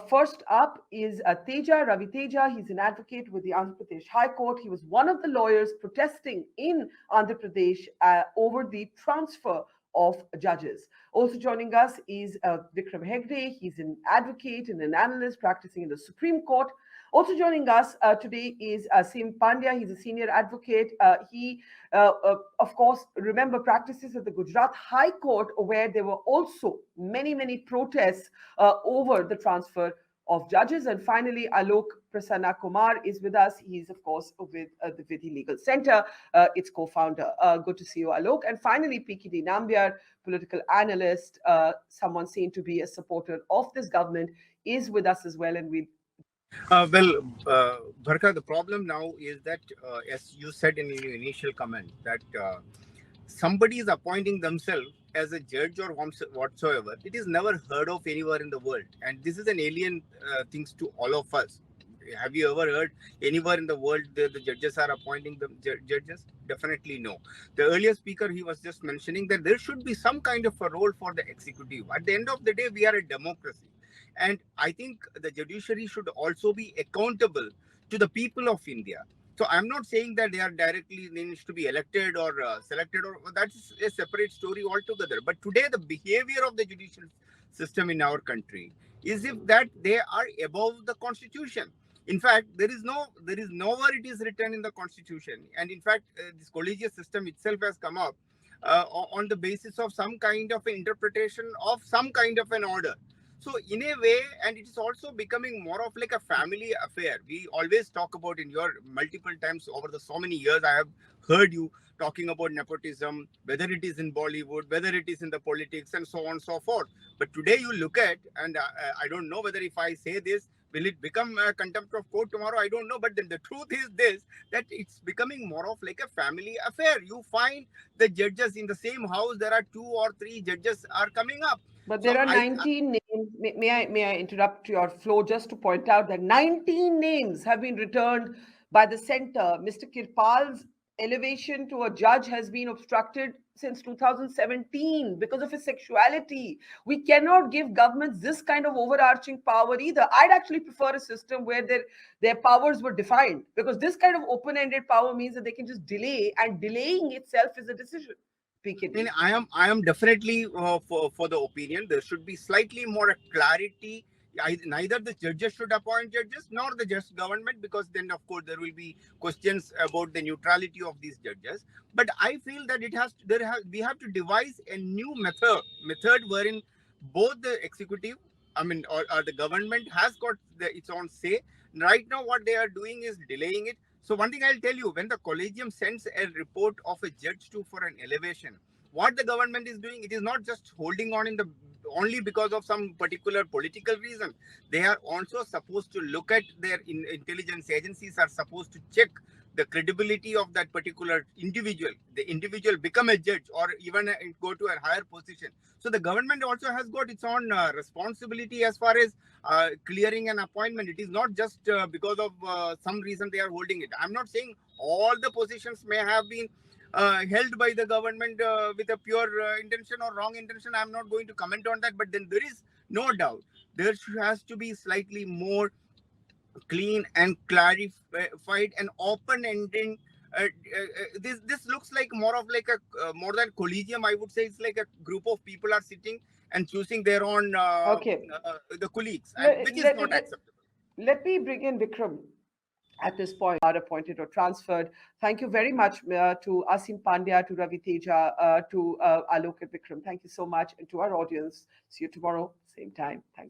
First up is Ravi Teja. He's an advocate with the Andhra Pradesh High Court. He was one of the lawyers protesting in Andhra Pradesh over the transfer of judges. Also joining us is Vikram Hegde. He's an advocate and an analyst practicing in the Supreme Court. Also joining us today is Sim Pandya. He's a senior advocate. Of course, remember practices at the Gujarat High Court, where there were also many protests over the transfer of judges. And finally, Alok Prasanna Kumar is with us. He's, of course, with the Vidhi Legal Center, its co-founder. Good to see you, Alok. And finally, PKD Nambiar, political analyst, someone seen to be a supporter of this government, is with us as well. And Bharka, the problem now is that, as you said in your initial comment, that somebody is appointing themselves as a judge or whatsoever. It is never heard of anywhere in the world. And this is an alien thing to all of us. Have you ever heard anywhere in the world the judges are appointing the judges? Definitely no. The earlier speaker, he was just mentioning that there should be some kind of a role for the executive. At the end of the day, we are a democracy. And I think the judiciary should also be accountable to the people of India. So I'm not saying that they need to be elected or selected, or that's a separate story altogether. But today, the behavior of the judicial system in our country is if that they are above the constitution. In fact, there is nowhere it is written in the constitution. And in fact, this collegiate system itself has come up on the basis of some kind of an interpretation of some kind of an order. So in a way, and it is also becoming more of like a family affair. We always talk about, in your multiple times over the so many years, I have heard you talking about nepotism, whether it is in Bollywood, whether it is in the politics, and so on and so forth. But today you look at, and I don't know whether if I say this, will it become a contempt of court tomorrow? I don't know. But then the truth is this, that it's becoming more of like a family affair. You find the judges in the same house, there are 2 or 3 judges are coming up. But there are 19 names. May I interrupt your flow just to point out that 19 names have been returned by the center. Mr. Kirpal's elevation to a judge has been obstructed since 2017 because of his sexuality. We cannot give governments this kind of overarching power either. I'd actually prefer a system where their powers were defined, because this kind of open-ended power means that they can just delay, and delaying itself is a decision. PKD. I am definitely for the opinion there should be slightly more clarity. Neither the judges should appoint judges nor the just government, because then of course there will be questions about the neutrality of these judges. But I feel that we have to devise a new method wherein both the executive, or the government has got its own say. Right now, what they are doing is delaying it. So one thing I'll tell you, when the Collegium sends a report of a judge for an elevation, what the government is doing, it is not just holding on only because of some particular political reason. They are also supposed to look at their intelligence agencies are supposed to check the credibility of that particular individual. The individual become a judge or even go to a higher position. So the government also has got its own responsibility as far as clearing an appointment. It is not just because of some reason they are holding it. I'm not saying all the positions may have been held by the government with a pure intention or wrong intention. I'm not going to comment on that. But then there is no doubt there has to be slightly more clean and clarified and open-ending. This looks like more of like a more than collegium. I would say it's like a group of people are sitting and choosing their own the colleagues, which is not acceptable. Let me bring in Vikram at this point, are appointed or transferred. Thank you very much to Asim Pandya, to Ravi Teja, to Alok and Vikram. Thank you so much, and to our audience. See you tomorrow, same time. Thanks.